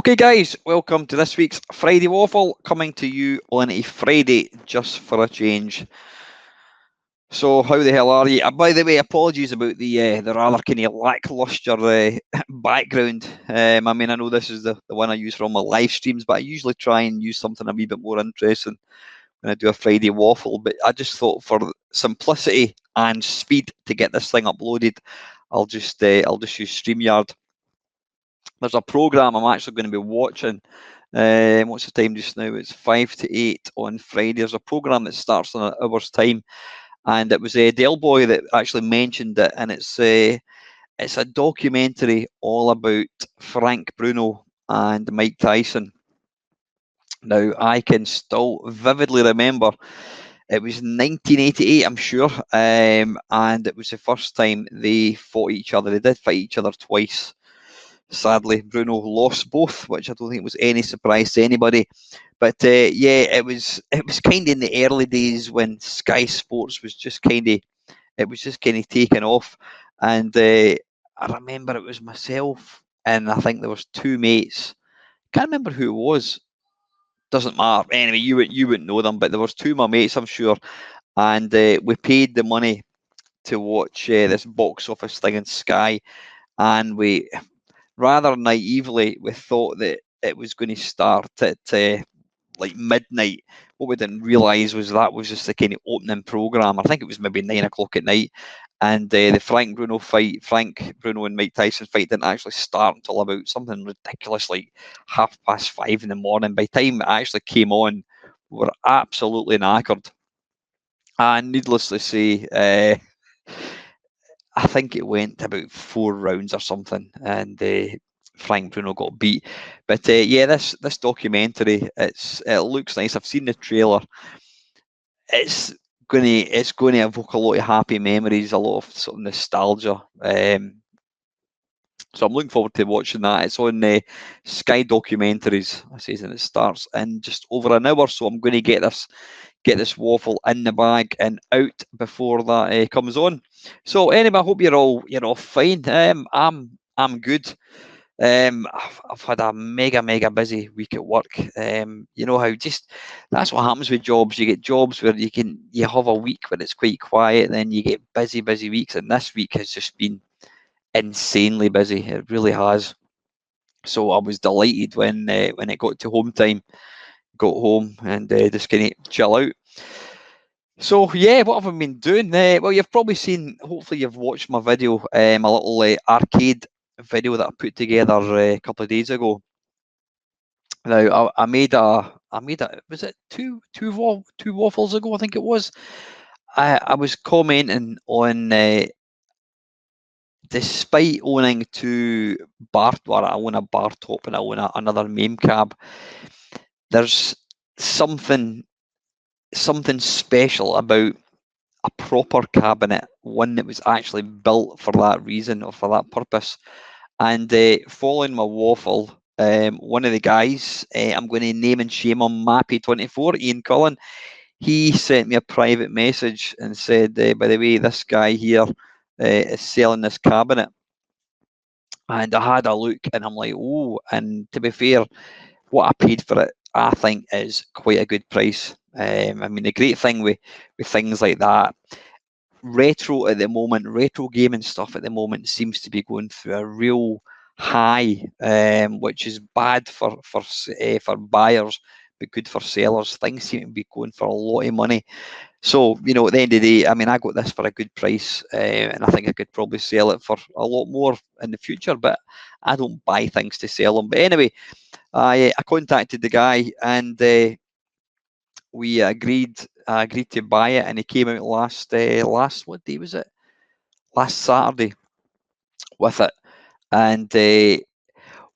Okay, guys, welcome to this week's Friday Waffle, coming to you on a Friday just for a change. So, how the hell are you? By the way, apologies about the rather kind of lackluster background. I mean, I know this is the one I use for all my live streams, but I usually try and use something a wee bit more interesting when I do a Friday Waffle. But I just thought for simplicity and speed to get this thing uploaded, I'll just use StreamYard. There's a program I'm actually going to be watching. What's the time just now? It's 5 to 8 on Friday. There's a program that starts in an hour's time, and it was Del Boy that actually mentioned it, and it's a documentary all about Frank Bruno and Mike Tyson. Now, I can still vividly remember it was 1988, I'm sure, and it was the first time they fought each other. They did fight each other twice. Sadly, Bruno lost both, which I don't think was any surprise to anybody. But yeah, it was kind of in the early days when Sky Sports was just kind of taken off, and I remember it was myself and I think there was two mates. Can't remember who it was. Doesn't matter. Anyway, you wouldn't know them, but there was two of my mates, I'm sure, and we paid the money to watch this box office thing in Sky, and we rather naively, we thought that it was going to start at like midnight. What we didn't realise was that was just the kind of opening programme. I think it was maybe 9 o'clock at night. And the Frank Bruno and Mike Tyson fight didn't actually start until about something ridiculous like 5:30 in the morning. By the time it actually came on, we were absolutely knackered. And needless to say, I think it went about 4 rounds or something, and Frank Bruno got beat. But yeah, this documentary, it looks nice. I've seen the trailer. It's going to evoke a lot of happy memories, a lot of sort of nostalgia. So I'm looking forward to watching that. It's on Sky Documentaries. I say, and it starts in just over an hour. So I'm going to get this waffle in the bag and out before that comes on. So anyway, I hope you're all fine. I'm good. I've had a mega busy week at work. You know how just that's what happens with jobs. You get jobs where you have a week where it's quite quiet, then you get busy weeks, and this week has just been insanely busy. It really has. So I was delighted when it got to home time. Got home and just kind of chill out. So yeah, what have I been doing? Well, you've probably seen. Hopefully, you've watched my video, a little arcade video that I put together a couple of days ago. Now, I made a. Was it two waffles ago? I think it was. I was commenting on. Despite owning two I own a bar top and I own another MAME cab. There's something special about a proper cabinet, one that was actually built for that reason or for that purpose. And following my waffle, one of the guys, I'm going to name and shame him, Mappy24, Ian Cullen, he sent me a private message and said, by the way, this guy here is selling this cabinet. And I had a look and I'm like, oh, and to be fair, what I paid for it, I think is quite a good price. I mean, the great thing with things like that, retro gaming stuff at the moment seems to be going through a real high, which is bad for buyers, but good for sellers. Things seem to be going for a lot of money. So, at the end of the day, I mean, I got this for a good price, and I think I could probably sell it for a lot more in the future, but I don't buy things to sell them. But anyway, I contacted the guy and we agreed to buy it, and he came out last what day was it? Last Saturday with it. And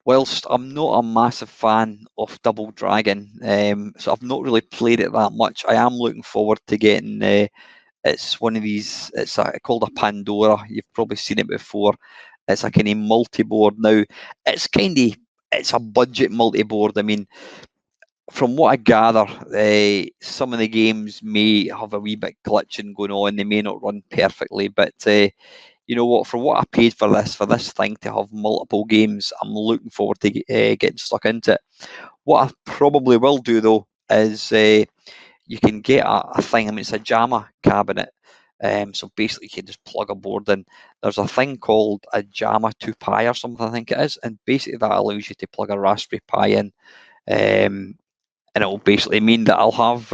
whilst I'm not a massive fan of Double Dragon, so I've not really played it that much, I am looking forward to getting. It's one of these. It's called a Pandora. You've probably seen it before. It's a kind of multi-board. Now, it's a budget multi-board. I mean, from what I gather, some of the games may have a wee bit glitching going on. They may not run perfectly, but you know what, for what I paid for this thing to have multiple games, I'm looking forward to getting stuck into it. What I probably will do though is you can get a thing. I mean, it's a JAMA cabinet. So basically, you can just plug a board in. There's a thing called a JAMA 2 Pi or something, I think it is, and basically that allows you to plug a Raspberry Pi in, and it will basically mean that I'll have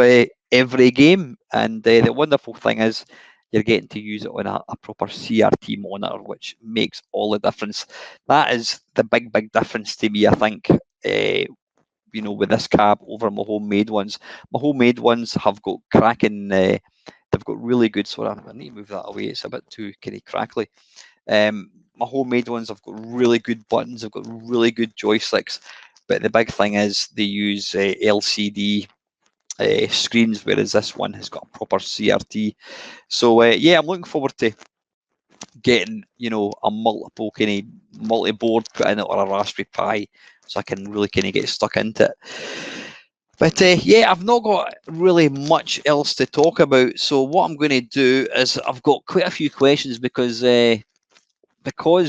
every game. And the wonderful thing is, you're getting to use it on a proper CRT monitor, which makes all the difference. That is the big difference to me, I think. You know, with this cab over my homemade ones. My homemade ones have got cracking. They've got really good. Sorry, I need to move that away. It's a bit too kind of crackly. My homemade ones have got really good buttons. They've got really good joysticks. But the big thing is they use LCD screens, whereas this one has got a proper CRT. So yeah, I'm looking forward to getting, you know, a multiple kind of multi-board put in it or a Raspberry Pi, so I can really kind of get stuck into it. But yeah, I've not got really much else to talk about. So what I'm going to do is I've got quite a few questions because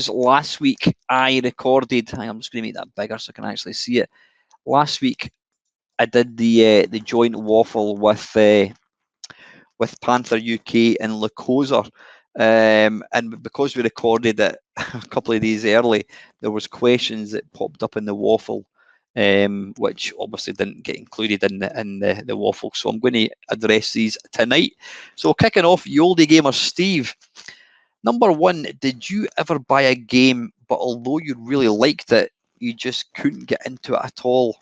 last week I recorded. I'm just going to make that bigger so I can actually see it. Last week I did the joint waffle with Panther UK and Lacosa. And because we recorded it a couple of days early, there was questions that popped up in the waffle, which obviously didn't get included in the waffle. So I'm going to address these tonight. So kicking off, you oldie gamer Steve. Number one, did you ever buy a game, but although you really liked it, you just couldn't get into it at all?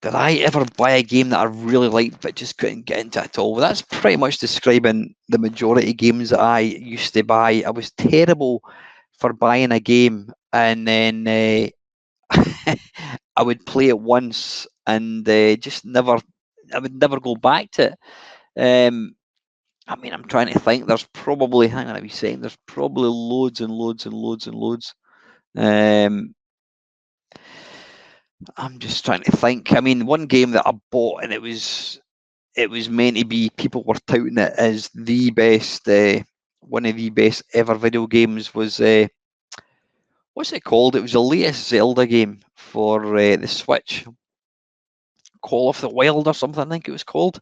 Did I ever buy a game that I really liked but just couldn't get into it at all? Well, that's pretty much describing the majority of games that I used to buy. I was terrible for buying a game and then I would play it once and I would never go back to it. I mean, I'm trying to think. There's probably, hang on a wee second, there's probably loads and loads and loads and loads. I'm just trying to think. I mean, one game that I bought and it was meant to be, people were touting it as the best, one of the best ever video games was, what's it called? It was the latest Zelda game for the Switch. Call of the Wild or something, I think it was called.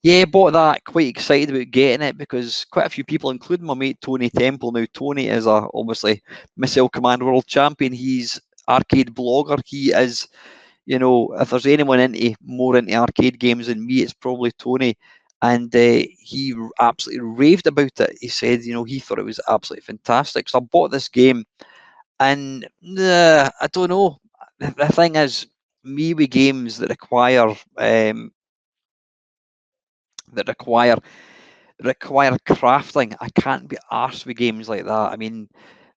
Yeah, bought that, quite excited about getting it because quite a few people, including my mate Tony Temple. Now, Tony is obviously Missile Command World Champion. He's arcade blogger. He is, you know, if there's anyone more into arcade games than me, it's probably Tony. And he absolutely raved about it. He said, you know, he thought it was absolutely fantastic. So I bought this game, and I don't know. The thing is, me with games that require crafting, I can't be arsed with games like that. I mean,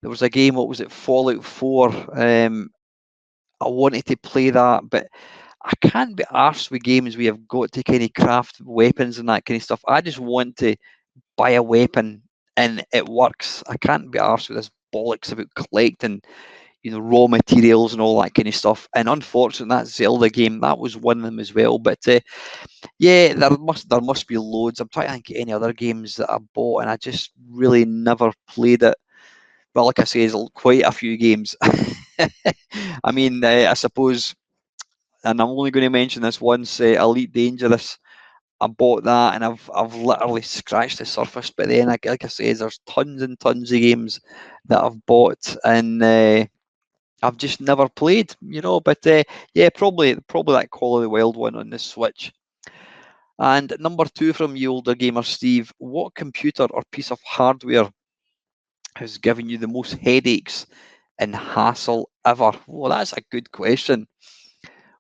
there was a game, what was it, Fallout 4? I wanted to play that, but I can't be arsed with games where you've got to kind of craft weapons and that kind of stuff. I just want to buy a weapon and it works. I can't be arsed with this bollocks about collecting, you know, raw materials and all that kind of stuff. And unfortunately, that Zelda game, that was one of them as well. But yeah, there must be loads. I'm trying to think of any other games that I bought and I just really never played it. But like I say, there's quite a few games. I mean, I suppose, and I'm only going to mention this once, Elite Dangerous. I bought that and I've literally scratched the surface. But then, like I say, there's tons and tons of games that I've bought and I've just never played, you know. But yeah, probably that Call of the Wild one on the Switch. And number two from you, older gamer Steve, what computer or piece of hardware has given you the most headaches and hassle ever? Well, that's a good question.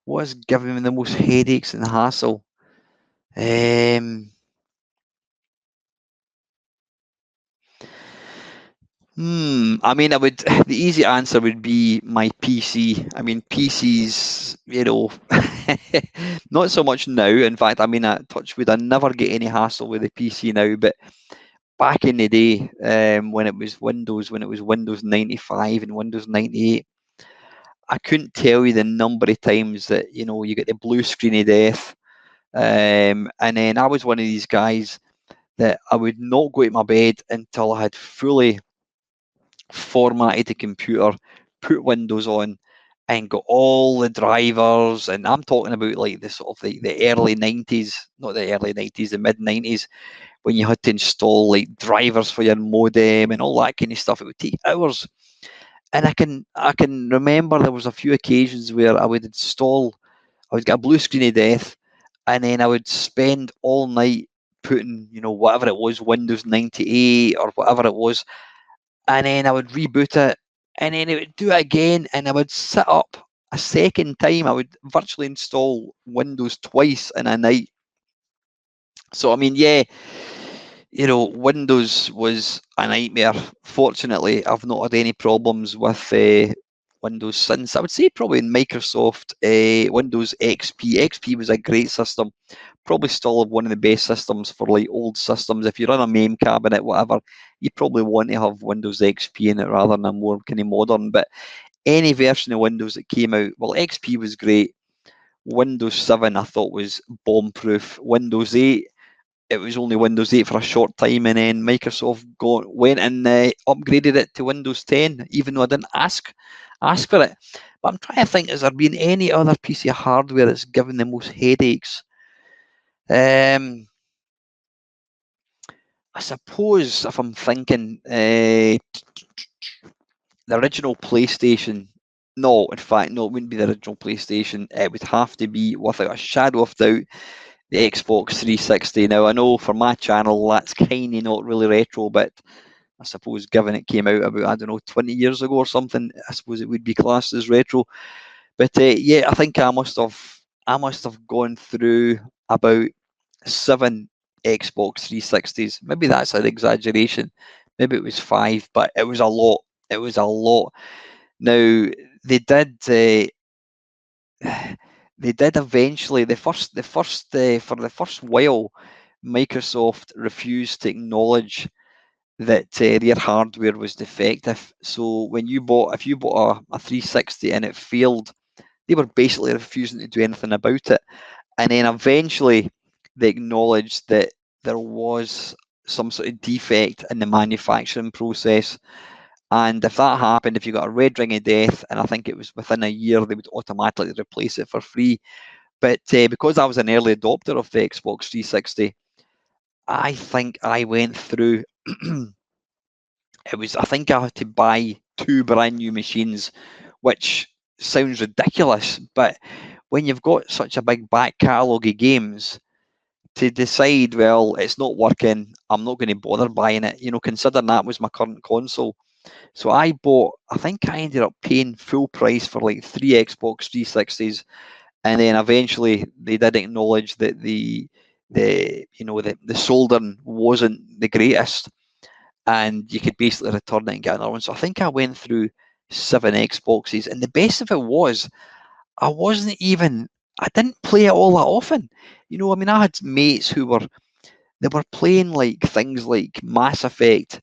What has given me the most headaches and hassle? I mean, the easy answer would be my PC. I mean, PCs, you know, not so much now. In fact, I mean, touch wood, I never get any hassle with the PC now, but back in the day, when it was Windows 95 and Windows 98, I couldn't tell you the number of times that, you know, you get the blue screen of death. And then I was one of these guys that I would not go to my bed until I had fully formatted the computer, put Windows on, and got all the drivers. And I'm talking about like the sort of the early 90s, not the early 90s, the mid 90s, when you had to install like drivers for your modem and all that kind of stuff. It would take hours. And I can remember there was a few occasions where I would get a blue screen of death, and then I would spend all night putting, whatever it was, Windows 98 or whatever it was, and then I would reboot it, and then it would do it again, and I would sit up a second time. I would virtually install Windows twice in a night. So I mean, yeah, Windows was a nightmare. Fortunately, I've not had any problems with Windows since. I would say probably in Microsoft, Windows XP. XP was a great system. Probably still one of the best systems for like old systems. If you run a MAME cabinet, whatever, you probably want to have Windows XP in it rather than a more kind of modern. But any version of Windows that came out, well, XP was great. Windows 7 I thought was bomb-proof. Windows 8, it was only Windows 8 for a short time, and then Microsoft went and upgraded it to Windows 10, even though I didn't ask for it. But I'm trying to think, has there been any other piece of hardware that's given the most headaches? I suppose if I'm thinking, the original PlayStation. No, in fact, no, it wouldn't be the original PlayStation. It would have to be, without a shadow of doubt, the Xbox 360. Now, I know for my channel that's kind of not really retro, but I suppose given it came out about, I don't know, 20 years ago or something, I suppose it would be classed as retro. But yeah, I think I must have gone through about 7 Xbox 360s. Maybe that's an exaggeration. Maybe it was 5, but it was a lot. It was a lot. Now they did. They did eventually. For the first while, Microsoft refused to acknowledge that their hardware was defective. So if you bought a 360 and it failed, they were basically refusing to do anything about it. And then eventually, they acknowledged that there was some sort of defect in the manufacturing process. And if that happened, if you got a red ring of death, and I think it was within a year, they would automatically replace it for free. But because I was an early adopter of the Xbox 360, I think I went through. I think I had to buy 2 brand new machines, which sounds ridiculous, but when you've got such a big back catalogue of games, to decide, well, it's not working, I'm not going to bother buying it, considering that was my current console. So I think I ended up paying full price for like 3 Xbox 360s, and then eventually they did acknowledge that the soldering wasn't the greatest, and you could basically return it and get another one. So I think I went through 7 Xboxes, and the best of it was I didn't play it all that often. I mean, I had mates who were playing like things like Mass Effect,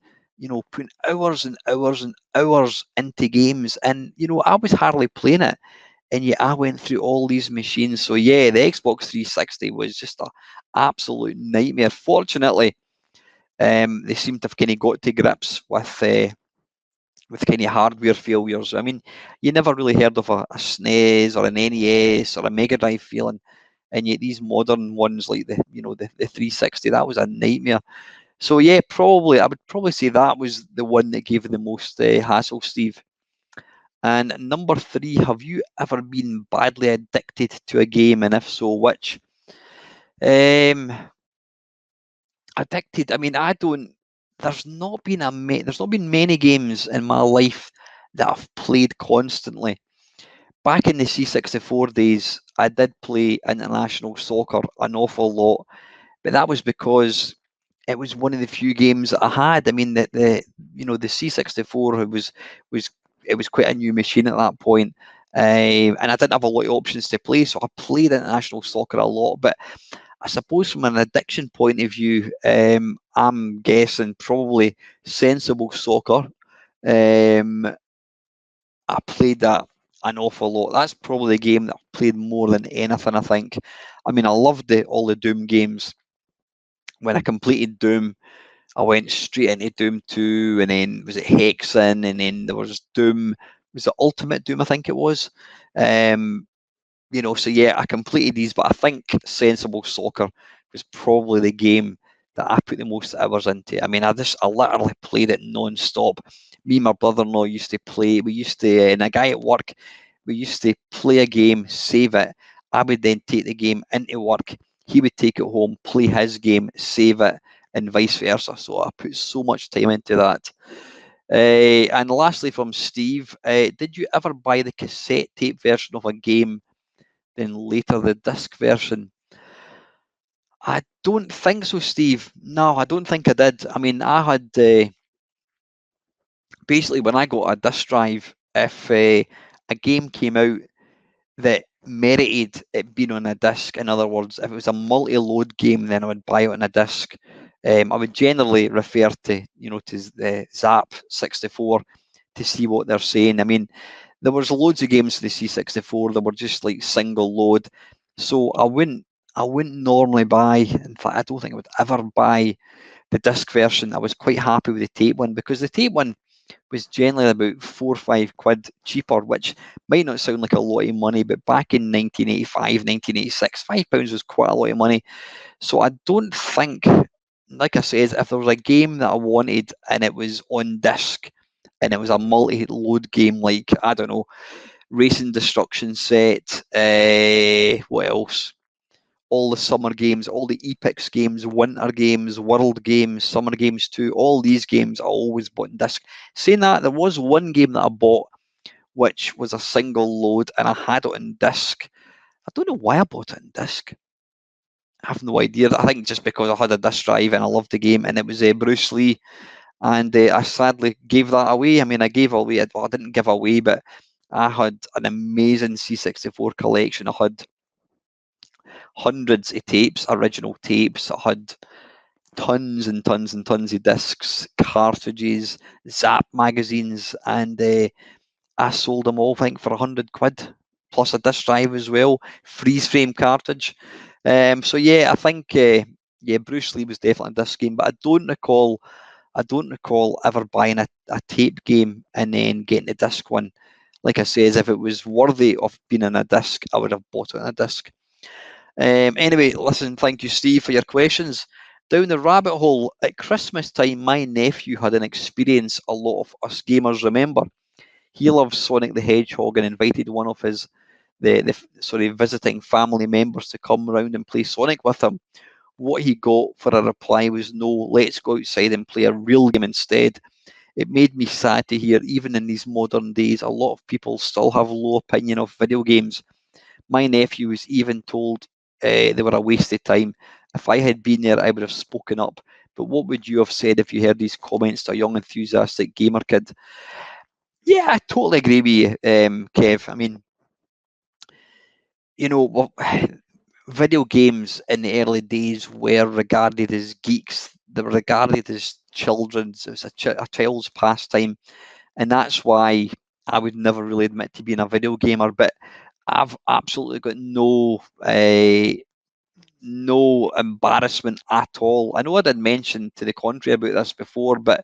putting hours and hours and hours into games, and I was hardly playing it, and yet I went through all these machines. So yeah, the Xbox 360 was just a absolute nightmare. Fortunately, they seem to have kind of got to grips with kind of hardware failures. I mean, you never really heard of a SNES or an NES or a Mega Drive failing, and yet these modern ones like the 360, that was a nightmare. So yeah, I would probably say that was the one that gave the most hassle, Steve. And number 3, have you ever been badly addicted to a game, and if so, which? Addicted. I mean, I don't. There's not been many games in my life that I've played constantly. Back in the C64 days, I did play international soccer an awful lot, but that was because it was one of the few games that I had. I mean, the C64 was it was quite a new machine at that point, and I didn't have a lot of options to play, so I played international soccer a lot. But I suppose from an addiction point of view, I'm guessing probably sensible soccer. I played that an awful lot. That's probably the game that I've played more than anything, I think. I mean, I loved all the Doom games. when I completed Doom, I went straight into Doom 2, and then was it Hexen, and then there was Doom, was it Ultimate Doom, I think it was. You know, so yeah, I completed these, but I think Sensible Soccer was probably the game that I put the most hours into. I mean, I literally played it non-stop. Me and my brother-in-law used to play. We used to, and a guy at work, we used to play a game, save it. I would then take the game into work. He would take it home, play his game, save it, and vice versa. So I put so much time into that. And lastly, from Steve, did you ever buy the cassette tape version of a game, then later the disc version? I don't think so, Steve. No, I don't think I did. I mean, I had basically when I got a disc drive, if a game came out that merited it being on a disc, in other words, if it was a multi-load game, then I would buy it on a disc. I would generally refer to, to the Zap 64 to see what they're saying. I mean, there was loads of games to the C64 that were just like single load, so I wouldn't normally buy. In fact, I don't think I would ever buy the disc version. I was quite happy with the tape one, because the tape one was generally about £4 or £5 cheaper, which might not sound like a lot of money, but back in 1985, 1986, £5 was quite a lot of money. So I don't think, like I said, if there was a game that I wanted and it was on disc and it was a multi-load game, like, I don't know, Racing Destruction Set, what else? All the summer games, all the Epix games, winter games, world games, summer games too, all these games I always bought on disc. Saying that, there was one game that I bought which was a single load and I had it on disc. I don't know why I bought it on disc. I have no idea. I think just because I had a disc drive and I loved the game, and it was Bruce Lee, and I sadly gave that away. I mean, I gave away, well, I didn't give away, but I had an amazing C64 collection. I had hundreds of tapes, original tapes. I had tons and tons and tons of discs, cartridges, Zap magazines, and I sold them all, I think, for £100 plus a disc drive as well, freeze frame cartridge. So yeah, I think Bruce Lee was definitely a disc game, but I don't recall ever buying a tape game and then getting the disc one. Like I says, if it was worthy of being on a disc, I would have bought it on a disc. Anyway, listen, thank you, Steve, for your questions. Down the rabbit hole, at Christmas time, my nephew had an experience a lot of us gamers remember. He loves Sonic the Hedgehog and invited one of his visiting family members to come around and play Sonic with him. What he got for a reply was, no, let's go outside and play a real game instead. It made me sad to hear, even in these modern days, a lot of people still have low opinion of video games. My nephew was even told they were a waste of time. If I had been there, I would have spoken up. But what would you have said if you heard these comments to a young, enthusiastic gamer kid? Yeah, I totally agree with you, Kev. I mean, well, video games in the early days were regarded as geeks. They were regarded as children's. It was a child's pastime, and that's why I would never really admit to being a video gamer. But I've absolutely got no embarrassment at all. I know I did mention to the contrary about this before, but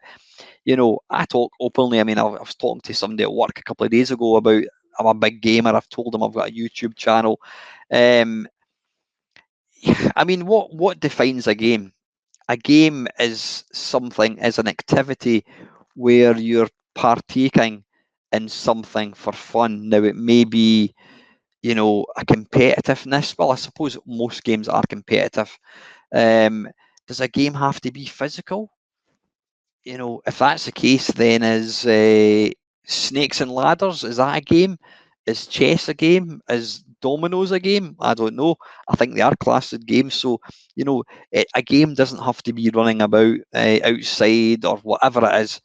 I talk openly. I mean, I was talking to somebody at work a couple of days ago about I'm a big gamer. I've told them I've got a YouTube channel. I mean, what defines a game? A game is an activity where you're partaking in something for fun. Now, it may be, a competitiveness. Well, I suppose most games are competitive. Does a game have to be physical? If that's the case, then is Snakes and Ladders, is that a game? Is chess a game? Is dominoes a game? I don't know. I think they are classed as games. So, a game doesn't have to be running about outside or whatever it is.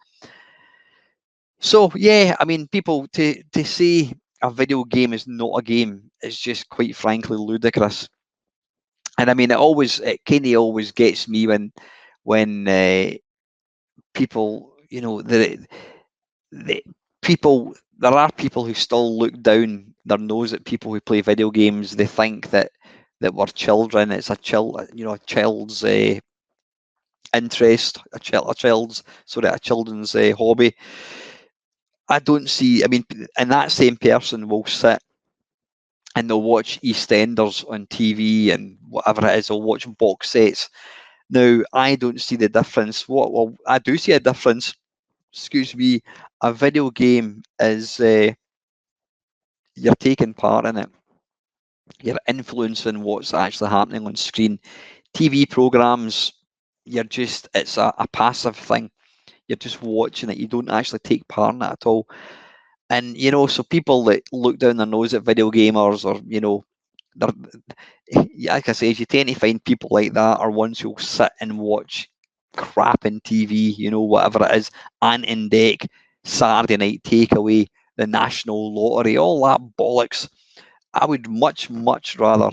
So, yeah, I mean, people to say a video game is not a game is just quite frankly ludicrous. And I mean, it kind of always gets me when people, there are people who still look down their nose at people who play video games. They think that we're children. It's a child's interest, a children's hobby. I don't see. I mean, and that same person will sit and they'll watch EastEnders on TV and whatever it is. They'll watch box sets. Now, I don't see the difference. Well, I do see a difference. Excuse me. A video game is you're taking part in it. You're influencing what's actually happening on screen. TV programs, it's a passive thing. You're just watching it. You don't actually take part in it at all. And, so people that look down their nose at video gamers or, like I say, you tend to find people like that are ones who'll sit and watch crap in TV, whatever it is, Ant and Deck, Saturday Night Takeaway, the National Lottery, all that bollocks. I would much, much rather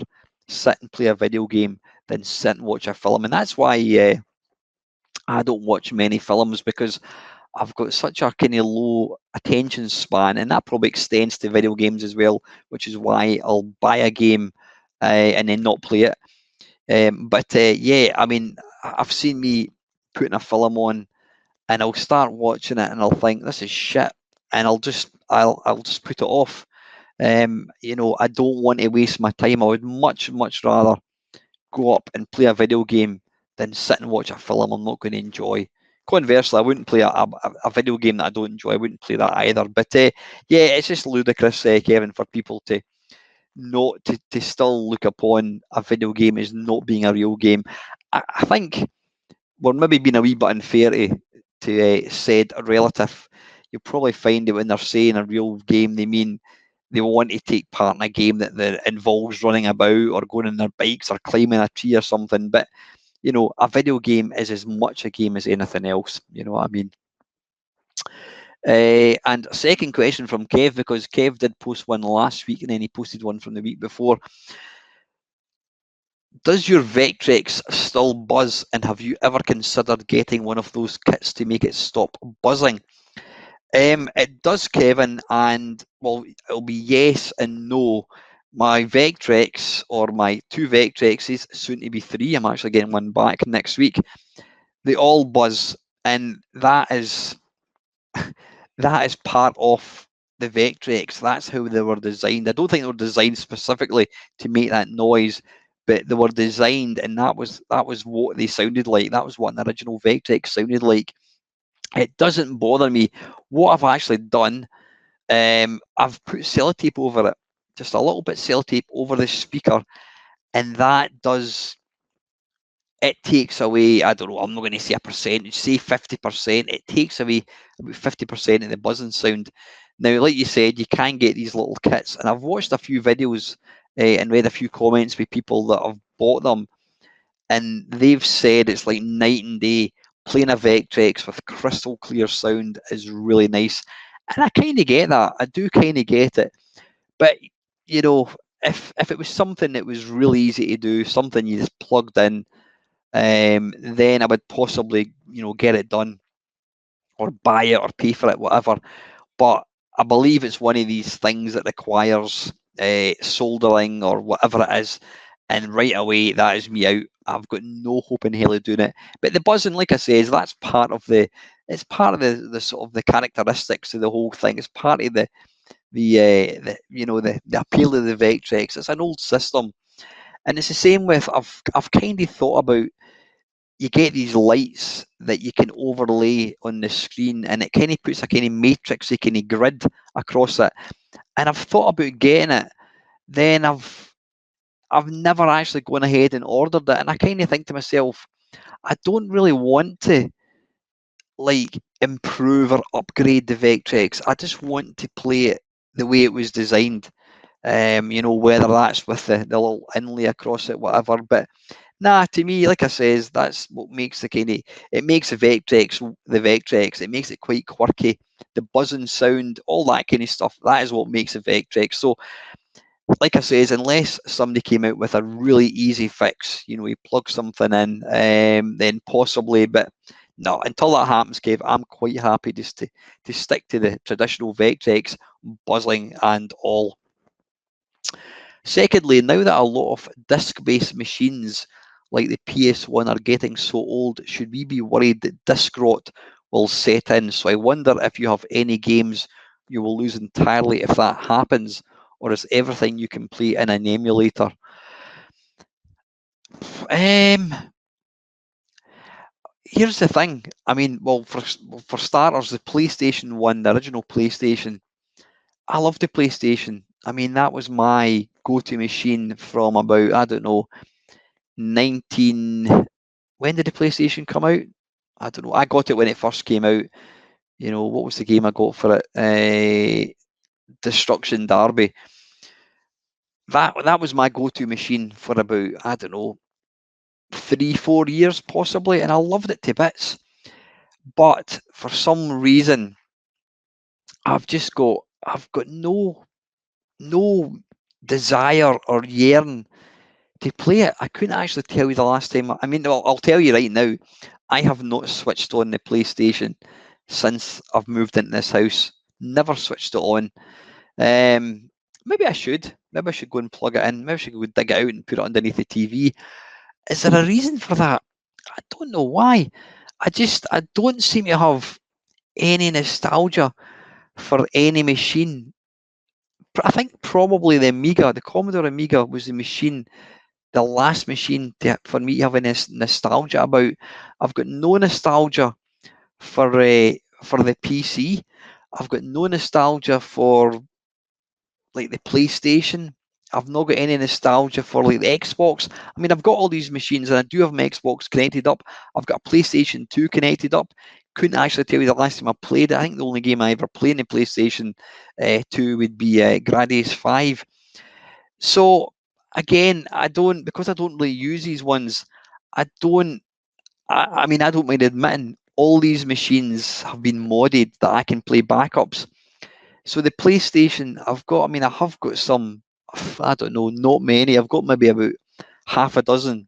sit and play a video game than sit and watch a film. And that's why I don't watch many films, because I've got such a kind of low attention span, and that probably extends to video games as well, which is why I'll buy a game and then not play it. Yeah, I mean, I've seen me putting a film on, and I'll start watching it, and I'll think this is shit, and I'll just put it off. I don't want to waste my time. I would much rather go up and play a video game than sit and watch a film I'm not going to enjoy. Conversely, I wouldn't play a video game that I don't enjoy. I wouldn't play that either. But yeah, it's just ludicrous, Kevin, for people to not to still look upon a video game as not being a real game. I think we're maybe being a wee bit unfair to said relative. You'll probably find that when they're saying a real game, they mean they want to take part in a game that involves running about or going on their bikes or climbing a tree or something. But a video game is as much a game as anything else. You know what I mean? And second question from Kev, because Kev did post one last week and then he posted one from the week before. Does your Vectrex still buzz, and have you ever considered getting one of those kits to make it stop buzzing? It does, Kevin, and well, it'll be yes and no. My Vectrex, or my two Vectrexes, soon to be three, I'm actually getting one back next week, they all buzz, and that is part of the Vectrex. That's how they were designed. I don't think they were designed specifically to make that noise, but they were designed, and that was what they sounded like. That was what an original Vectrex sounded like. It doesn't bother me. What I've actually done, I've put sellotape over it, just a little bit sellotape over the speaker, and that does, it takes away, I don't know, I'm not going to say a percentage, say 50%. It takes away about 50% of the buzzing sound. Now, like you said, you can get these little kits, and I've watched a few videos and read a few comments with people that have bought them, and they've said it's like night and day. Playing a Vectrex with crystal clear sound is really nice, and I kind of get that. I do kind of get it, but if it was something that was really easy to do, something you just plugged in, then I would possibly get it done, or buy it, or pay for it, whatever. But I believe it's one of these things that requires soldering or whatever it is, and right away that is me out. I've got no hope in hell of doing it. But the buzzing, like I says, that's part of the sort of the characteristics of the whole thing. It's part of the appeal of the Vectrex. It's an old system, and it's the same with I've kind of thought about, you get these lights that you can overlay on the screen, and it kind of puts a kind of matrixy kind of grid across it. And I've thought about getting it, then I've never actually gone ahead and ordered it. And I kind of think to myself, I don't really want to like improve or upgrade the Vectrex. I just want to play it the way it was designed. Whether that's with the little inlay across it, whatever. But nah, to me, like I says, that's what makes it makes the Vectrex. It makes it quite quirky. The buzzing sound, all that kind of stuff. That is what makes a Vectrex. So, like I says, unless somebody came out with a really easy fix, you plug something in, then possibly. But no, until that happens, Kev, I'm quite happy just to stick to the traditional Vectrex, buzzing and all. Secondly, now that a lot of disk-based machines like the PS1 are getting so old, should we be worried that disc rot will set in? So I wonder if you have any games you will lose entirely if that happens, or is everything you can play in an emulator? Here's the thing. I mean, well, for starters, the PlayStation 1, the original PlayStation, I love the PlayStation. I mean, that was my go-to machine from about, I don't know, 19. When did the PlayStation come out? I don't know. I got it when it first came out. You know, what was the game I got for it? Destruction Derby. That was my go-to machine for about, I don't know, 3-4 years possibly, and I loved it to bits. But for some reason, I've got no desire or yearn to play it. I couldn't actually tell you the last time. I mean, I'll tell you right now, I have not switched on the PlayStation since I've moved into this house. Never switched it on. Maybe I should. Maybe I should go and plug it in. Maybe I should go dig it out and put it underneath the TV. Is there a reason for that? I don't know why. I don't seem to have any nostalgia for any machine. I think probably the Amiga, the Commodore Amiga, was the last machine for me to have any nostalgia about. I've got no nostalgia for the PC. I've got no nostalgia for like the PlayStation. I've not got any nostalgia for like the Xbox. I mean, I've got all these machines and I do have my Xbox connected up. I've got a PlayStation 2 connected up. Couldn't actually tell you the last time I played it. I think the only game I ever played in the PlayStation 2 would be Gradius 5. So again, because I don't really use these ones, I don't, I mean, I don't mind admitting all these machines have been modded that I can play backups. So the PlayStation, I have got some, I don't know, not many. I've got maybe about half a dozen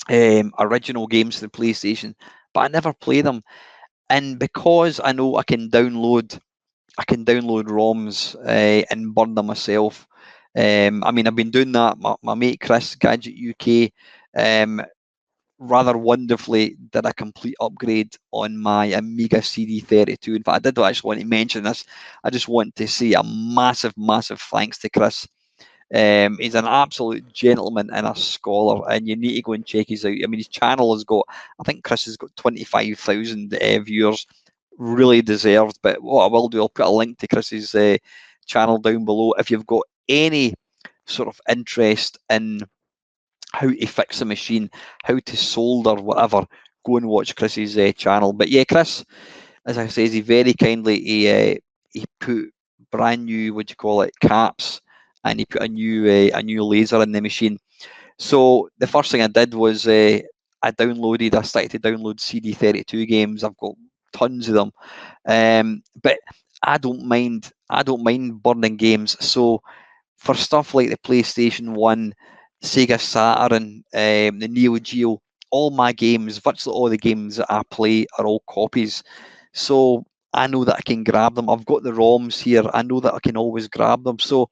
original games for the PlayStation, but I never play them. And because I know I can download ROMs and burn them myself. I mean, I've been doing that. My mate Chris, Gadget UK, rather wonderfully did a complete upgrade on my Amiga CD32. In fact, I did actually want to mention this. I just want to say a massive, massive thanks to Chris. He's an absolute gentleman and a scholar, and you need to go and check his out. I mean, his channel has got, I think Chris has got 25,000 viewers. Really deserved. But what I will do, I'll put a link to Chris's channel down below. If you've got any sort of interest in how to fix a machine, how to solder, whatever, go and watch Chris's channel. But yeah, Chris, as I say, he very kindly he put brand new, what do you call it, caps, and he put a new laser in the machine. So the first thing I did was I started to download CD32 games. I've got tons of them, but I don't mind burning games. So for stuff like the PlayStation 1, Sega Saturn, the Neo Geo, all my games, virtually all the games that I play are all copies. So I know that I can grab them. I've got the ROMs here. I know that I can always grab them. So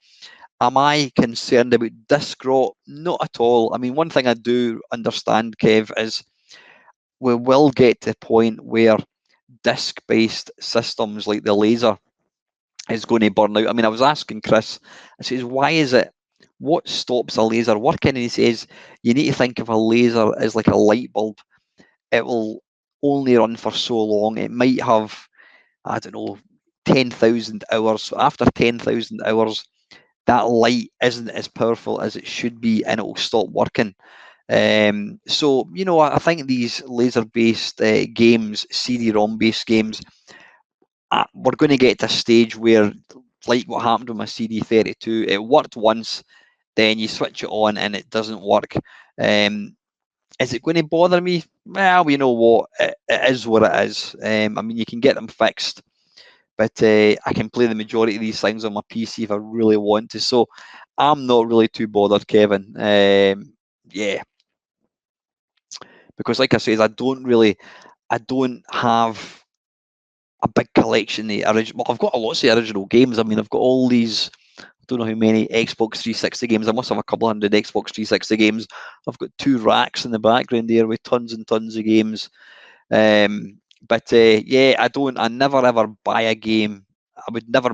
am I concerned about disc rot? Not at all. I mean, one thing I do understand, Kev, is we will get to the point where disc-based systems like the laser is going to burn out. I mean, I was asking Chris, I says, why is it? What stops a laser working? And he says, you need to think of a laser as like a light bulb. It will only run for so long. It might have, I don't know, 10,000 hours. So after 10,000 hours, that light isn't as powerful as it should be and it will stop working. So, you know, I think these laser-based games, CD-ROM based games, we're going to get to a stage where, like what happened with my CD32, it worked once, then you switch it on and it doesn't work. Is it going to bother me? Well, you know what, it is what it is. I mean, you can get them fixed, but I can play the majority of these things on my PC if I really want to. So I'm not really too bothered, Kevin. Yeah, because like I said, I don't have a big collection of original. Well, I've got lots of original games. I mean, I've got all these. don't know how many Xbox 360 games. I must have a couple hundred Xbox 360 games. I've got 2 racks in the background there with tons and tons of games. But yeah, I never ever buy a game. I would never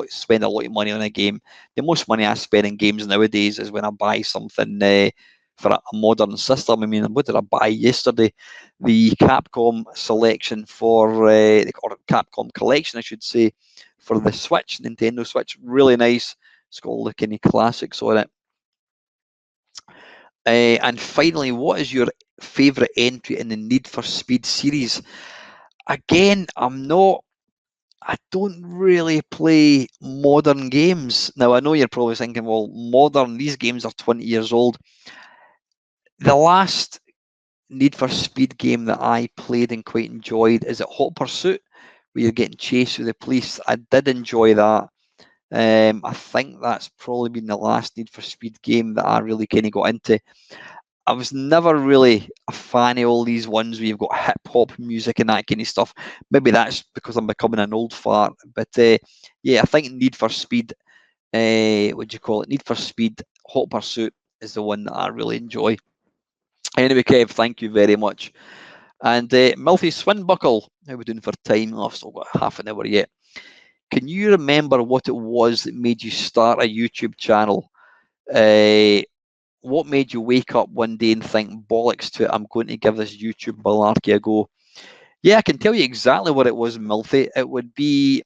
spend a lot of money on a game. The most money I spend in games nowadays is when I buy something for a modern system. I mean, what did I buy yesterday? The Capcom selection or Capcom collection, I should say, for the Switch, Nintendo Switch. Really nice. It's got all the kind of classics on it. And finally, what is your favourite entry in the Need for Speed series? Again, I don't really play modern games. Now, I know you're probably thinking, well, these games are 20 years old. The last Need for Speed game that I played and quite enjoyed is Hot Pursuit, where you're getting chased with the police. I did enjoy that. I think that's probably been the last Need for Speed game that I really kind of got into. I was never really a fan of all these ones where you've got hip hop music and that kind of stuff. Maybe that's because I'm becoming an old fart. But yeah, I think Need for Speed, what do you call it? Need for Speed Hot Pursuit is the one that I really enjoy. Anyway, Kev, thank you very much. And Milty Swinbuckle, how are we doing for time? I've still got half an hour yet. Can you remember what it was that made you start a YouTube channel? What made you wake up one day and think, bollocks to it, I'm going to give this YouTube malarkey a go? Yeah, I can tell you exactly what it was, Milty. It would be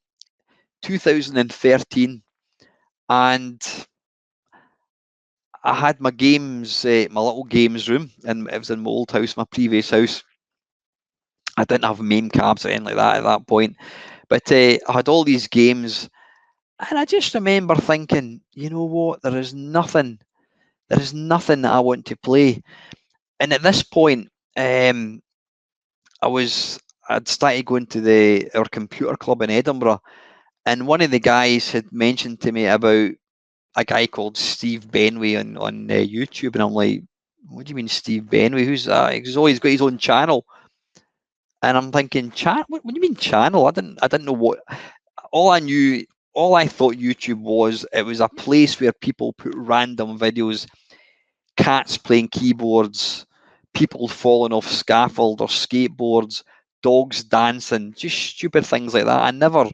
2013, and I had my games, my little games room, and it was in my old house, my previous house. I didn't have MAME cabs or anything like that at that point, but I had all these games, and I just remember thinking, you know what, there is nothing that I want to play. And at this point, I'd started going to our computer club in Edinburgh, and one of the guys had mentioned to me about a guy called Steve Benway on YouTube, and I'm like, what do you mean Steve Benway? Who's that? He's always got his own channel, and I'm thinking, what do you mean channel? I didn't know what. All I thought YouTube was, it was a place where people put random videos, cats playing keyboards, people falling off scaffold or skateboards, dogs dancing, just stupid things like that. I never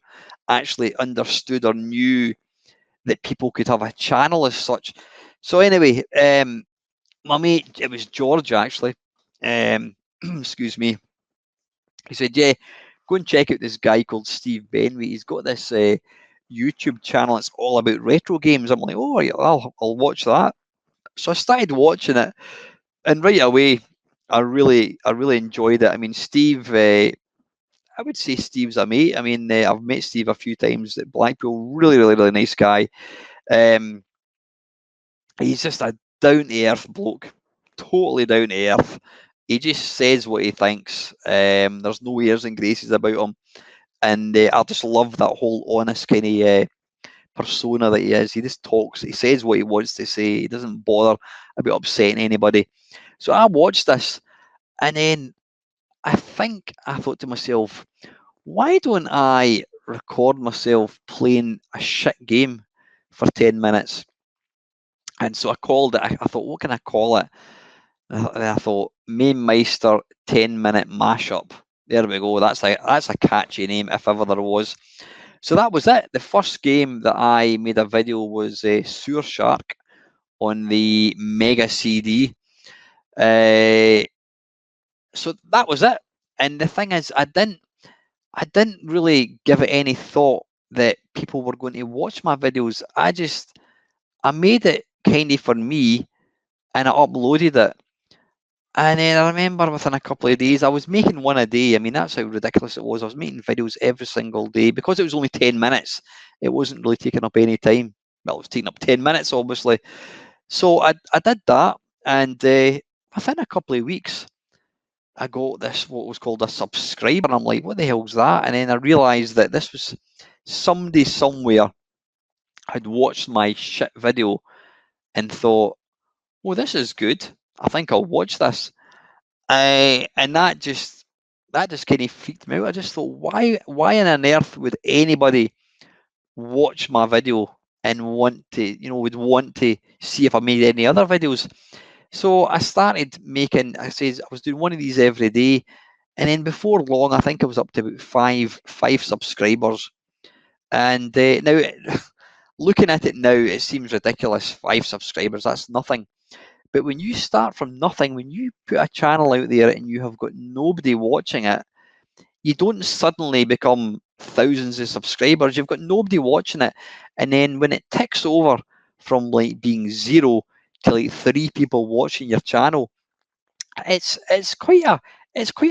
actually understood or knew that people could have a channel as such. So anyway, my mate, it was George actually, excuse me, he said, yeah, go and check out this guy called Steve Benway. He's got this YouTube channel. It's all about retro games. I'm like, oh, I'll watch that. So I started watching it, and right away, I really enjoyed it. I mean, Steve, I would say Steve's a mate. I mean, I've met Steve a few times at Blackpool. Really nice guy. He's just a down to earth bloke, totally down to earth. He just says what he thinks. There's no airs and graces about him, and I just love that whole honest kind of persona that he is. He just talks. He says what he wants to say. He doesn't bother about upsetting anybody. So I watched this, and then I thought to myself, why don't I record myself playing a shit game for 10 minutes? And so I called it, I thought, what can I call it? And I thought, Meme Meister 10-minute mashup. There we go. That's a catchy name if ever there was. So that was it. The first game that I made a video was Sewer Shark on the Mega CD. So that was it. And the thing is, I didn't really give it any thought that people were going to watch my videos. I made it kind of for me, and I uploaded it. And then I remember within a couple of days, I was making one a day. I mean, that's how ridiculous it was. I was making videos every single day because it was only 10 minutes. It wasn't really taking up any time. Well, it was taking up 10 minutes, obviously. So I did that. And within a couple of weeks, I got this, what was called a subscriber. And I'm like, what the hell's that? And then I realized that this was somebody somewhere had watched my shit video and thought, oh, this is good. I think I'll watch this. And that just kind of freaked me out. I just thought, why on earth would anybody watch my video and would want to see if I made any other videos. So I started making, I was doing one of these every day, and then before long, I think I was up to about five subscribers. And now, looking at it now, it seems ridiculous. 5 subscribers, that's nothing. But when you start from nothing, when you put a channel out there and you have got nobody watching it, you don't suddenly become thousands of subscribers. You've got nobody watching it. And then when it ticks over from like being 0 to like 3 people watching your channel, it's quite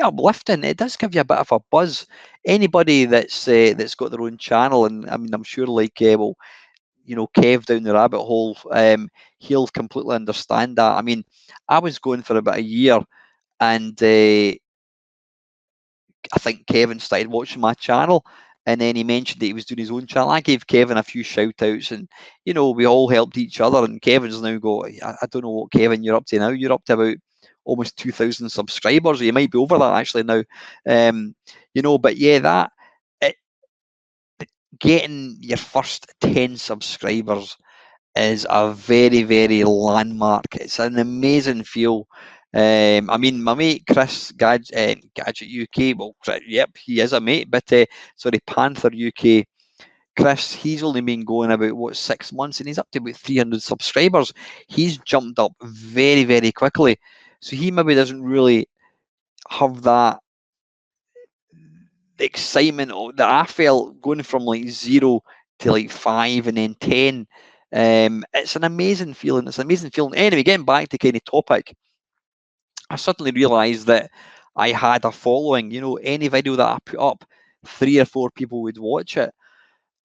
uplifting. It does give you a bit of a buzz. Anybody that's got their own channel, and I mean, I'm sure like Kev down the rabbit hole, he'll completely understand that. I mean, I was going for about a year, and I think Kevin started watching my channel, and then he mentioned that he was doing his own channel. I gave Kevin a few shout outs, and we all helped each other. And Kevin's now I don't know what, Kevin, you're up to now. You're up to about almost 2,000 subscribers. You might be over that actually now. But yeah, that it, getting your first 10 subscribers is a very, very landmark. It's an amazing feel. I mean, my mate Chris Gadget UK, well, yep, he is a mate, but sorry, Panther UK. Chris, he's only been going about 6 months, and he's up to about 300 subscribers. He's jumped up very, very quickly. So he maybe doesn't really have that excitement that I felt going from like 0 to like 5 and then 10. It's an amazing feeling. It's an amazing feeling. Anyway, getting back to kind of topic, I suddenly realised that I had a following. Any video that I put up, 3 or 4 people would watch it,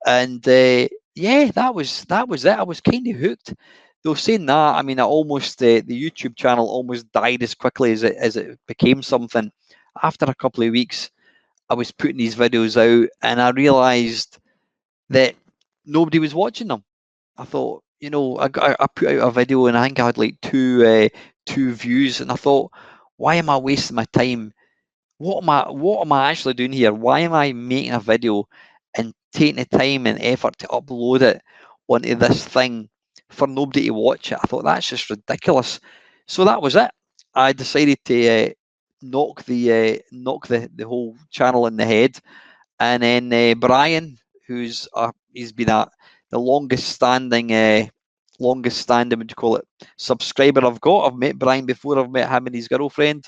and yeah, that was it. I was kind of hooked. Though saying that, I mean, I almost the YouTube channel almost died as quickly as it became something. After a couple of weeks, I was putting these videos out, and I realised that nobody was watching them. I thought, I put out a video, and I think I had like two views, and I thought, why am I wasting my time? What am I actually doing here? Why am I making a video and taking the time and effort to upload it onto this thing for nobody to watch it? I thought that's just ridiculous. So that was it. I decided to knock the whole channel in the head. And then Brian, he's been the longest standing what do you call it, subscriber I've got. I've met Brian before. I've met him and his girlfriend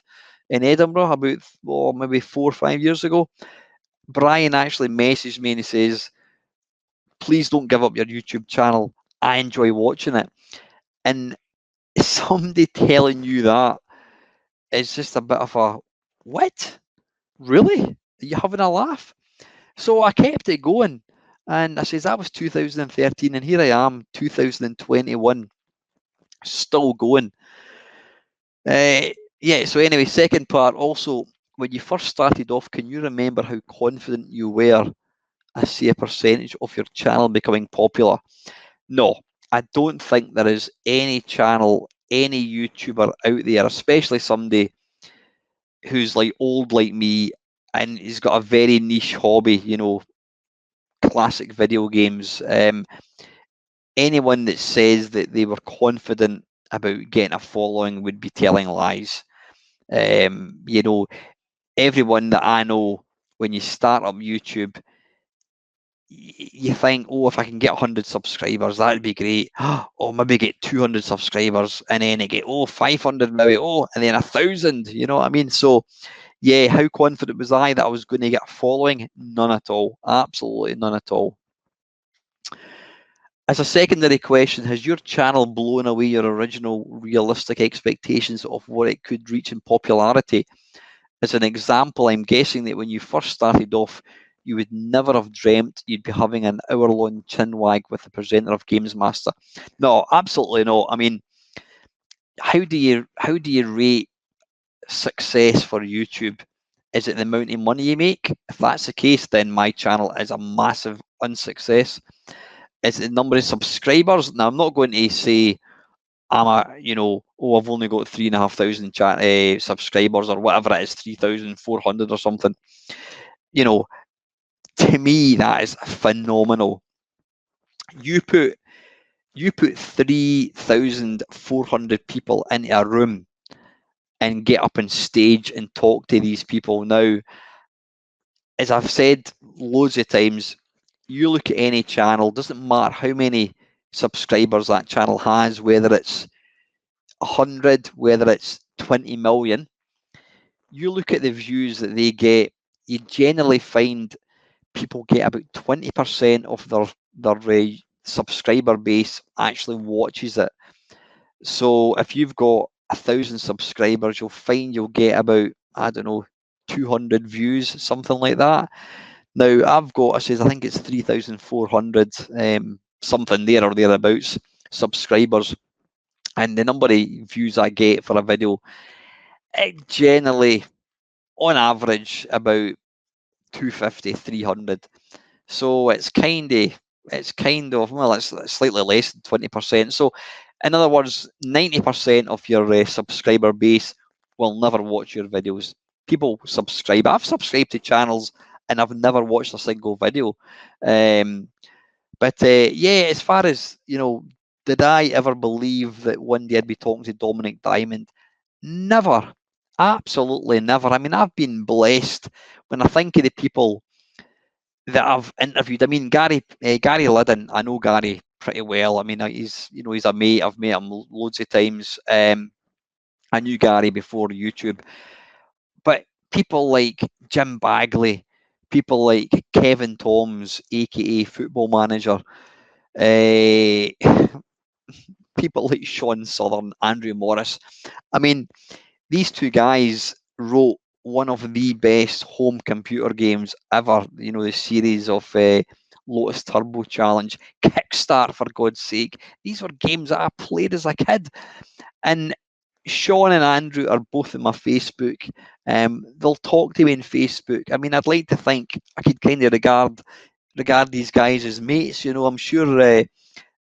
in Edinburgh about maybe 4 or 5 years ago. Brian actually messaged me and he says, please don't give up your YouTube channel. I enjoy watching it. And somebody telling you that is just a bit of a, what? Really? Are you having a laugh? So I kept it going. And I says, that was 2013, and here I am, 2021, still going. Yeah, so anyway, second part also, when you first started off, can you remember how confident you were as, say, a percentage of your channel becoming popular? No, I don't think there is any channel, any YouTuber out there, especially somebody who's like old like me and he's got a very niche hobby, classic video games. Anyone that says that they were confident about getting a following would be telling lies. Everyone that I know, when you start up YouTube, you think, oh, if I can get 100 subscribers, that'd be great. Oh, maybe get 200 subscribers, and then I get 500 maybe, and then 1,000. You know what I mean? So, yeah, how confident was I that I was going to get a following? None at all. Absolutely none at all. As a secondary question, has your channel blown away your original realistic expectations of what it could reach in popularity? As an example, I'm guessing that when you first started off, you would never have dreamt you'd be having an hour-long chinwag with the presenter of Games Master. No, absolutely not. I mean, how do you rate success for YouTube? Is it the amount of money you make? If that's the case, then my channel is a massive unsuccess. Is it the number of subscribers? Now, I'm not going to say I've only got 3,500 subscribers or whatever it is, 3,400 or something. To me, that is phenomenal. You put You put 3,400 people into a room and get up on stage and talk to these people. Now, as I've said loads of times, you look at any channel, doesn't matter how many subscribers that channel has, whether it's 100, whether it's 20 million, you look at the views that they get, you generally find people get about 20% of their subscriber base actually watches it. So if you've got 1,000 subscribers, you'll find you'll get about, I don't know, 200 views, something like that. Now I've got, I think it's 3,400, something there or thereabouts subscribers, and the number of views I get for a video, it generally, on average, about 250, 300. So it's kind of well, it's slightly less than 20%. So in other words, 90% of your subscriber base will never watch your videos. People subscribe. I've subscribed to channels and I've never watched a single video. But yeah, as far as, did I ever believe that one day I'd be talking to Dominic Diamond? Never. Absolutely never. I mean, I've been blessed when I think of the people that I've interviewed. I mean, Gary Liddon, I know Gary pretty well. I mean, he's a mate. I've met him loads of times. I knew Gary before YouTube, but people like Jim Bagley, people like Kevin Toms, aka Football Manager, people like Sean Southern, Andrew Morris. I mean, these two guys wrote one of the best home computer games ever. The series of Lotus Turbo Challenge, Kickstart, for God's sake. These were games that I played as a kid. And Sean and Andrew are both in my Facebook. They'll talk to me in Facebook. I mean, I'd like to think I could kind of regard these guys as mates. I'm sure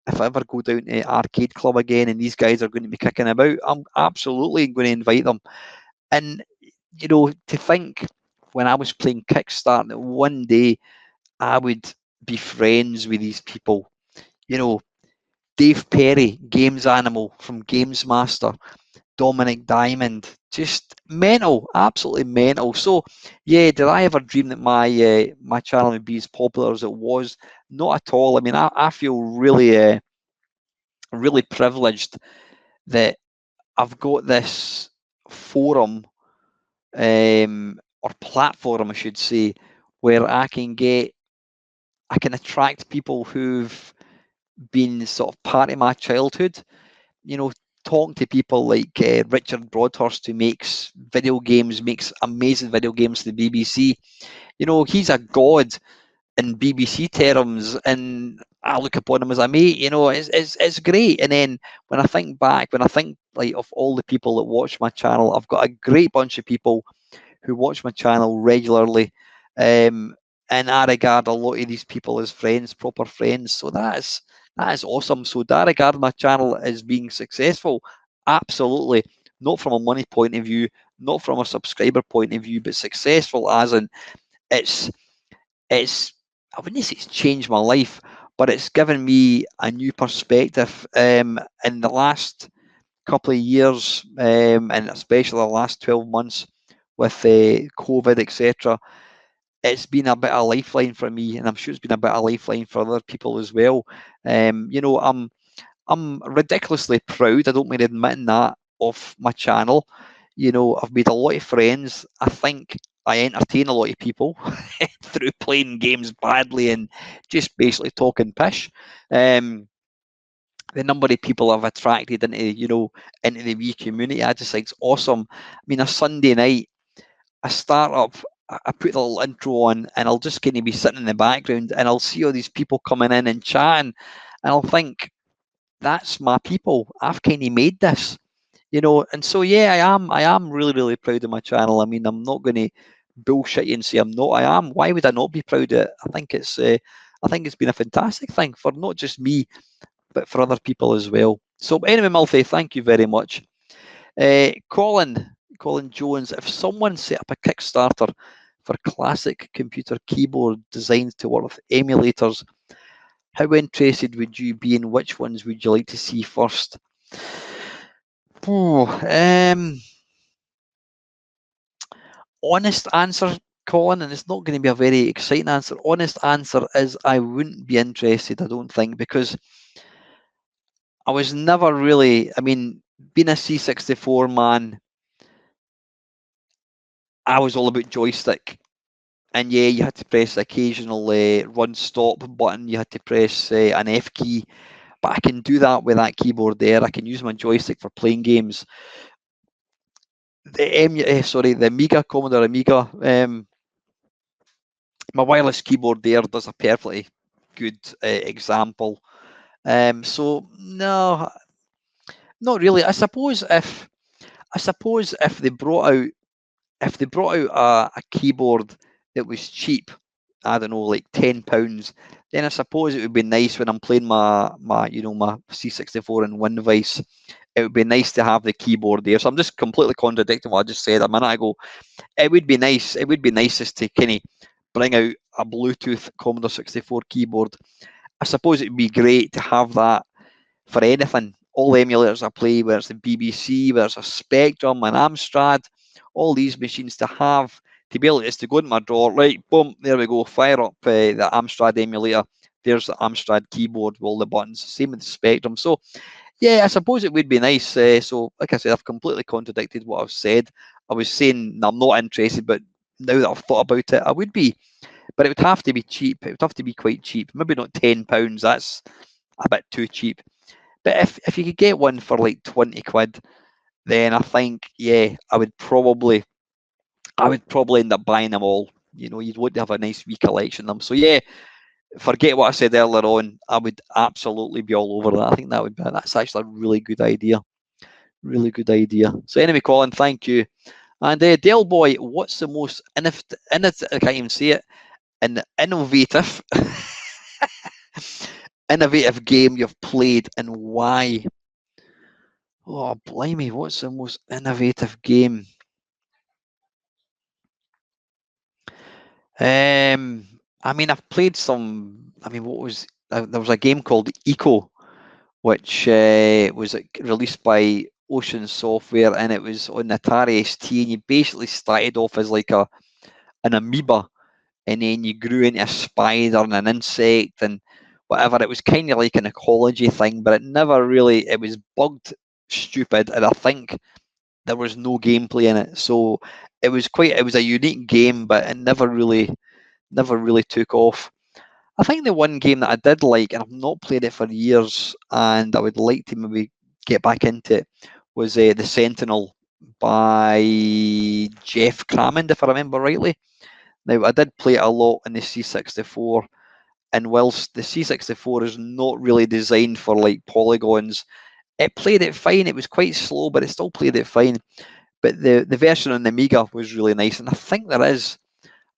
if I ever go down to Arcade Club again and these guys are going to be kicking about, I'm absolutely going to invite them. And, to think when I was playing Kickstart that one day I would be friends with these people. Dave Perry, Games Animal from Games Master, Dominic Diamond, just mental, absolutely mental. So, yeah, did I ever dream that my channel would be as popular as it was? Not at all. I mean, I feel really, really privileged that I've got this forum, or platform, I should say, where I can attract people who've been sort of part of my childhood. Talking to people like Richard Broadhurst, who makes amazing video games for the BBC. He's a god in BBC terms, and I look upon him as a mate. It's great. And then when I think like of all the people that watch my channel, I've got a great bunch of people who watch my channel regularly, and I regard a lot of these people as friends, proper friends. So that is awesome. So do I regard my channel as being successful? Absolutely. Not from a money point of view, not from a subscriber point of view, but successful as in it's I wouldn't say it's changed my life, but it's given me a new perspective. In the last couple of years, and especially the last 12 months with COVID, etc., it's been a bit of a lifeline for me, and I'm sure it's been a bit of a lifeline for other people as well. I'm ridiculously proud, I don't mind admitting that, of my channel. I've made a lot of friends. I think I entertain a lot of people through playing games badly and just basically talking pish. The number of people I've attracted into the wee community, I just think it's awesome. I mean, a Sunday night, I start up, I put the little intro on, and I'll just kind of be sitting in the background, and I'll see all these people coming in and chatting, and I'll think, that's my people. I've kind of made this, and so yeah, I am really, really proud of my channel. I mean, I'm not going to bullshit you and say I'm not. I am. Why would I not be proud of it? I think it's been a fantastic thing for not just me, but for other people as well. So anyway, Malthy, thank you very much. Colin Jones, if someone set up a Kickstarter for classic computer keyboard designed to work with emulators, How interested would you be in which ones would you like to see first? Honest answer, Colin, and it's not going to be a very exciting answer. Honest answer is I wouldn't be interested, I don't think, because I was never really, I mean, being a C64 man, I was all about joystick. And yeah, you had to press the occasional run stop button, you had to press an F key, but I can do that with that keyboard there. I can use my joystick for playing games. The Amiga, Commodore Amiga, my wireless keyboard there does a perfectly good example. So no, not really. I suppose if they brought out a keyboard that was cheap, I don't know, like £10, then I suppose it would be nice when I'm playing my my C64 and WinVice. It would be nice to have the keyboard there. So I'm just completely contradicting what I just said a minute ago. It would be nice. It would be nice just to kind of bring out a Bluetooth Commodore 64 keyboard. I suppose it would be great to have that for anything. All the emulators I play, whether it's the BBC, whether it's a Spectrum, an Amstrad, all these machines to have, to be able to, is to go in my drawer, right, boom, there we go, fire up the Amstrad emulator. There's the Amstrad keyboard with all the buttons. Same with the Spectrum. So, yeah, I suppose it would be nice. So, like I said, I've completely contradicted what I've said. I was saying I'm not interested, but now that I've thought about it, I would be. But it would have to be cheap. It would have to be quite cheap. Maybe not £10. That's a bit too cheap. But if you could get one for like 20 quid, then I think, yeah, I would probably end up buying them all. You know, you'd want to have a nice wee collection of them. So yeah, forget what I said earlier on. I would absolutely be all over that. I think that's actually a really good idea. Really good idea. So anyway, Colin, thank you. And Del Boy, what's the most I can't even say it, an innovative innovative game you've played and why? Oh, blimey, what's the most innovative game? I mean, I've played some. I mean, there was a game called Eco, which was released by Ocean Software, and it was on Atari ST. And you basically started off as like an amoeba, and then you grew into a spider and an insect and whatever. It was kind of like an ecology thing, but it never really. It was bugged, stupid, and I think there was no gameplay in it. So it was a unique game, but it never really took off. I think the one game that I did like, and I've not played it for years, and I would like to maybe get back into it, was The Sentinel by Jeff Crammond, if I remember rightly. Now, I did play it a lot in the C64, and whilst the C64 is not really designed for like polygons, it played it fine. It was quite slow, but it still played it fine. But the version on the Amiga was really nice, and I think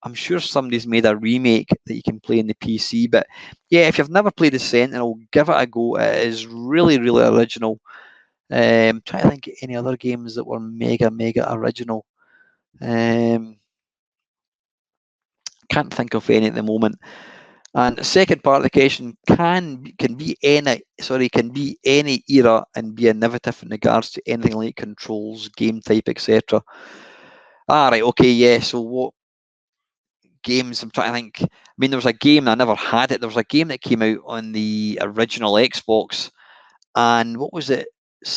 I'm sure somebody's made a remake that you can play in the PC. But yeah, if you've never played the Sentinel, give it a go. It is really, really original. Trying to think of any other games that were mega, mega original. Can't think of any at the moment. And the second part of the question can be any era and be innovative in regards to anything like controls, game type, etc. Right, okay, yeah. So what games? I'm trying to think. I mean, there was a game, I never had it. There was a game that came out on the original Xbox, and what was it?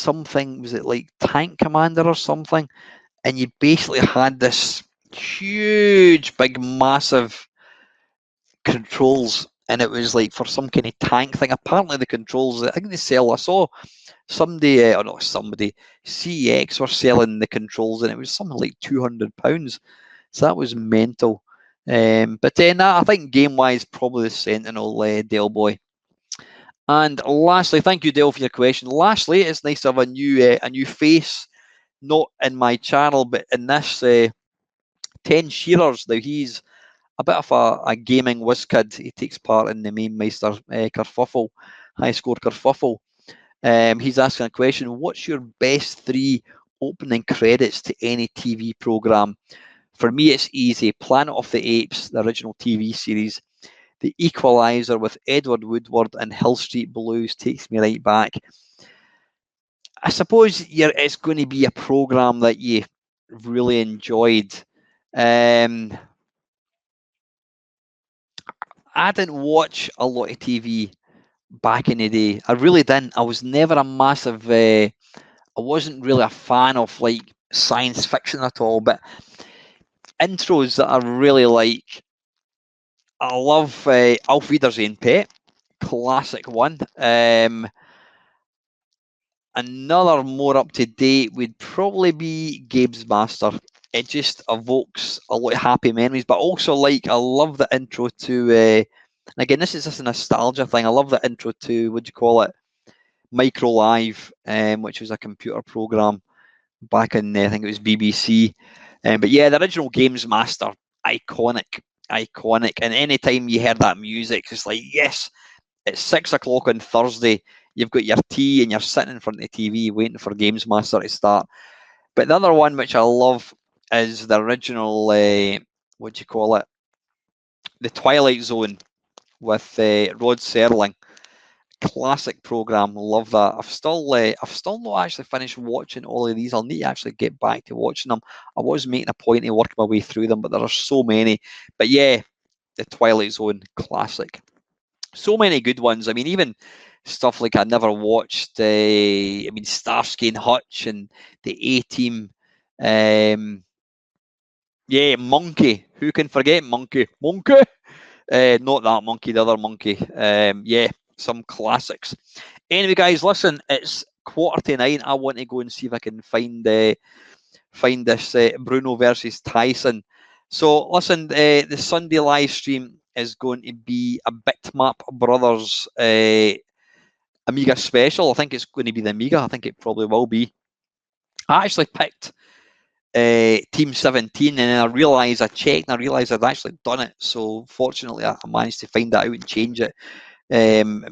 Was it like Tank Commander or something? And you basically had this huge, big, massive controls, and it was like for some kind of tank thing. Apparently, the controls, I think they sell. I saw somebody, or not somebody, CEX were selling the controls, and it was something like £200. So that was mental. But then I think game wise, probably the Sentinel, Dale Boy. And lastly, thank you, Dale, for your question. Lastly, it's nice to have a new face, not in my channel, but in this 10 Shearers. Now he's a bit of a gaming whiz kid. He takes part in the main Meister Kerfuffle, high score Kerfuffle. He's asking a question: what's your best 3 opening credits to any TV program? For me, it's easy. Planet of the Apes, the original TV series. The Equalizer with Edward Woodward and Hill Street Blues takes me right back. I suppose it's going to be a programme that you really enjoyed. I didn't watch a lot of TV back in the day. I really didn't. I was never a massive... I wasn't really a fan of like science fiction at all, but intros that I really like. I love Auf Wiedersehen, Pet. Classic one. Another more up to date would probably be Games Master. It just evokes a lot of happy memories, but also like I love the intro to. And again, this is just a nostalgia thing. I love the intro to what do you call it, Micro Live, which was a computer program back in I think it was BBC. But yeah, the original Games Master, iconic. And anytime you heard that music, it's like yes, it's 6 o'clock on Thursday. You've got your tea and you're sitting in front of the TV waiting for Games Master to start. But the other one which I love is the original, what do you call it? The Twilight Zone with Rod Serling. Classic program, love that. I've still not actually finished watching all of these. I'll need to actually get back to watching them. I was making a point of working my way through them, but there are so many. But yeah, the Twilight Zone, classic. So many good ones. I mean, even stuff like I never watched. I mean, Starsky and Hutch and the A-Team. Yeah, Monkey. Who can forget Monkey? Monkey. Not that monkey, the other monkey. Yeah, some classics. Anyway, guys, listen. It's 8:45. I want to go and see if I can find this Bruno versus Tyson. So, listen. The Sunday live stream is going to be a Bitmap Brothers Amiga special. I think it's going to be the Amiga. I think it probably will be. I actually picked Team 17 and then I checked and I realised I'd actually done it. So fortunately I managed to find that out and change it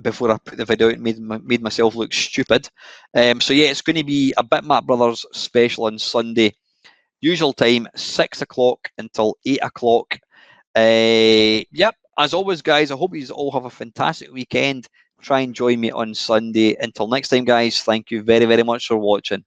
before I put the video out and made myself look stupid. So yeah, it's going to be a Bitmap Brothers special on Sunday. Usual time, 6 o'clock until 8 o'clock. Yep, as always, guys, I hope you all have a fantastic weekend. Try and join me on Sunday. Until next time, guys, thank you very, very much for watching.